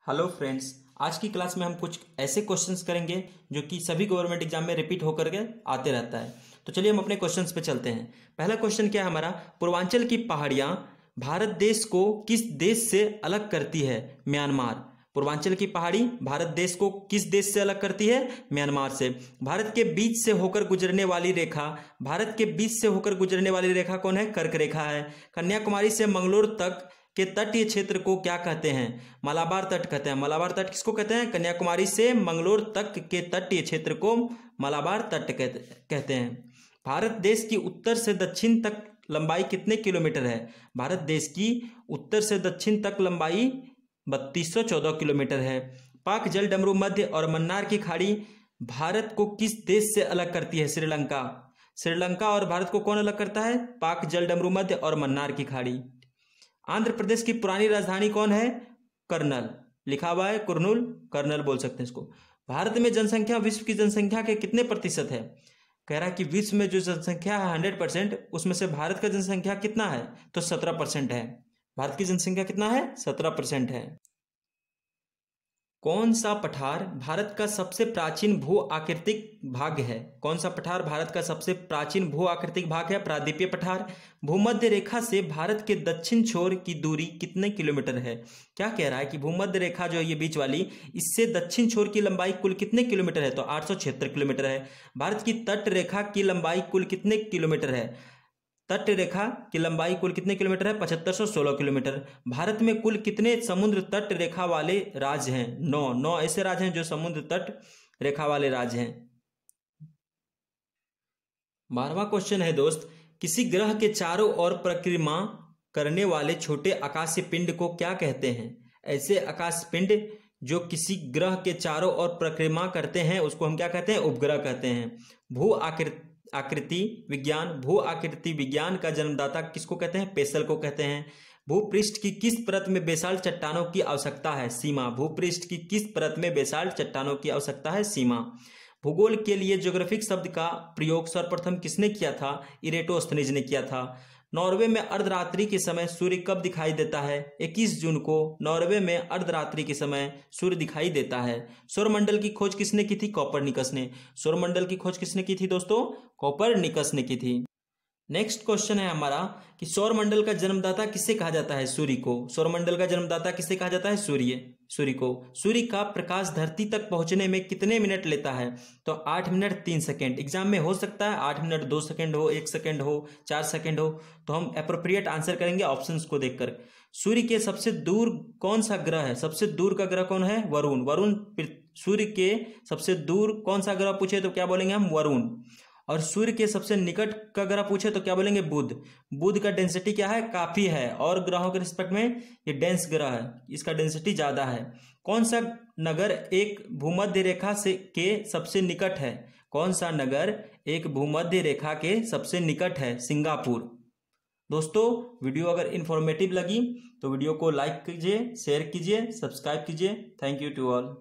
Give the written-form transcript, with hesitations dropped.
Hello friends, आज की class में हम कुछ ऐसे क्वेश्चंस करेंगे जो कि सभी गवर्नमेंट एग्जाम में रिपीट होकर के आते रहता है। तो चलिए हम अपने क्वेश्चंस पे चलते हैं। पहला क्वेश्चन क्या है हमारा, पूर्वांचल की पहाड़ियां भारत देश को किस देश से अलग करती है? म्यांमार। पूर्वांचल की पहाड़ी भारत देश को किस देश से अलग करती है? म्यांमार से। भारत के बीच से होकर गुजरने वाली रेखा, भारत के बीच से होकर गुजरने वाली रेखा कौन है? कर्क रेखा है। कन्याकुमारी से मंगलोर तक के तटीय क्षेत्र को क्या कहते हैं? मलाबार तट कहते हैं। मलाबार तट किसको कहते हैं? कन्याकुमारी से मंगलोर तक के तटीय क्षेत्र को मलाबार तट कहते हैं। भारत देश की उत्तर से दक्षिण तक लंबाई कितने किलोमीटर है? भारत देश की उत्तर से दक्षिण तक लंबाई 3214 किलोमीटर है। पाक जल डमरू मध्य और मन्नार की खाड़ी भारत को किस देश से अलग करती है? श्रीलंका। श्रीलंका और भारत को कौन अलग करता है? पाक जल डमरू मध्य और मन्नार की खाड़ी। आंध्र प्रदेश की पुरानी राजधानी कौन है? कर्नल। लिखा हुआ है कुर्नूल, कर्नल बोल सकते हैं इसको। भारत में जनसंख्या विश्व की जनसंख्या के कितने प्रतिशत है? कह रहा है कि विश्व में जो जनसंख्या है 100%, उसमें से भारत का जनसंख्या कितना है? तो 17% है। भारत की जनसंख्या कितना है? 17% है। कौन सा पठार भारत का सबसे प्राचीन भू आकृतिक भाग है? कौन सा पठार भारत का सबसे प्राचीन भू आकृतिक भाग है? प्रायद्वीपीय पठार। भूमध्य रेखा से भारत के दक्षिण छोर की दूरी कितने किलोमीटर है? क्या कह रहा है कि भूमध्य रेखा जो है ये बीच वाली, इससे दक्षिण छोर की लंबाई कुल कितने किलोमीटर है? तो 876 किलोमीटर है। भारत की तट रेखा की लंबाई कुल कितने किलोमीटर है? तट रेखा की लंबाई कुल कितने किलोमीटर है? 7516 किलोमीटर। भारत में कुल कितने समुद्र तट रेखा वाले राज्य हैं? 9 ऐसे राज्य हैं जो समुद्र तट रेखा वाले राज्य हैं। 12वां क्वेश्चन है दोस्त, किसी ग्रह के चारों ओर परिक्रमा करने वाले छोटे आकाशीय पिंड को क्या कहते हैं? ऐसे आकाश पिंड जो किसी ग्रह के चारों ओर परिक्रमा करते हैं उसको हम क्या कहते हैं? उपग्रह कहते हैं। भू आकृति विज्ञान का जन्मदाता किसको कहते हैं? पेसल को कहते हैं। भूपृष्ठ की किस परत में बेसाल्ट चट्टानों की आवश्यकता है? सीमा। भूपृष्ठ की किस परत में बेसाल्ट चट्टानों की आवश्यकता है? सीमा। भूगोल के लिए ज्योग्राफिक शब्द का प्रयोग सर्वप्रथम किसने किया था? इरेटोस्थनीज ने किया था। नॉर्वे में अर्धरात्रि के समय सूर्य कब दिखाई देता है? 21 जून को नॉर्वे में अर्धरात्रि के समय सूर्य दिखाई देता है। सौरमंडल की खोज किसने की थी? कोपरनिकस ने। सौरमंडल की खोज किसने की थी दोस्तों? कोपरनिकस ने की थी। नेक्स्ट क्वेश्चन है हमारा कि सौरमंडल का जन्मदाता किसे कहा जाता है? सूर्य को। सौरमंडल का जन्मदाता किसे कहा जाता है? सूर्य को। सूर्य का प्रकाश धरती तक पहुंचने में कितने मिनट लेता है? तो 8 मिनट 3 सेकेंड। एग्जाम में हो सकता है 8 मिनट 2 सेकेंड हो, 1 सेकेंड हो, 4 सेकेंड हो, तो हम अप्रोप्रिएट आंसर करेंगे ऑप्शंस को देखकर। सूर्य के सबसे दूर कौन सा ग्रह है? सबसे दूर का ग्रह कौन है? वरुण। सूर्य के सबसे दूर कौन सा ग्रह पूछे तो क्या बोलेंगे हम? वरुण। और सूर्य के सबसे निकट का ग्रह पूछे तो क्या बोलेंगे? बुध। बुध का डेंसिटी क्या है? काफी है, और ग्रहों के रिस्पेक्ट में ये डेंस ग्रह है, इसका डेंसिटी ज्यादा है। कौन सा नगर एक भूमध्य रेखा से के सबसे निकट है? कौन सा नगर एक भूमध्य रेखा के सबसे निकट है? सिंगापुर। दोस्तों, वीडियो अगर इंफॉर्मेटिव लगी तो वीडियो को लाइक कीजिए, शेयर कीजिए, सब्सक्राइब कीजिए। Thank you to all.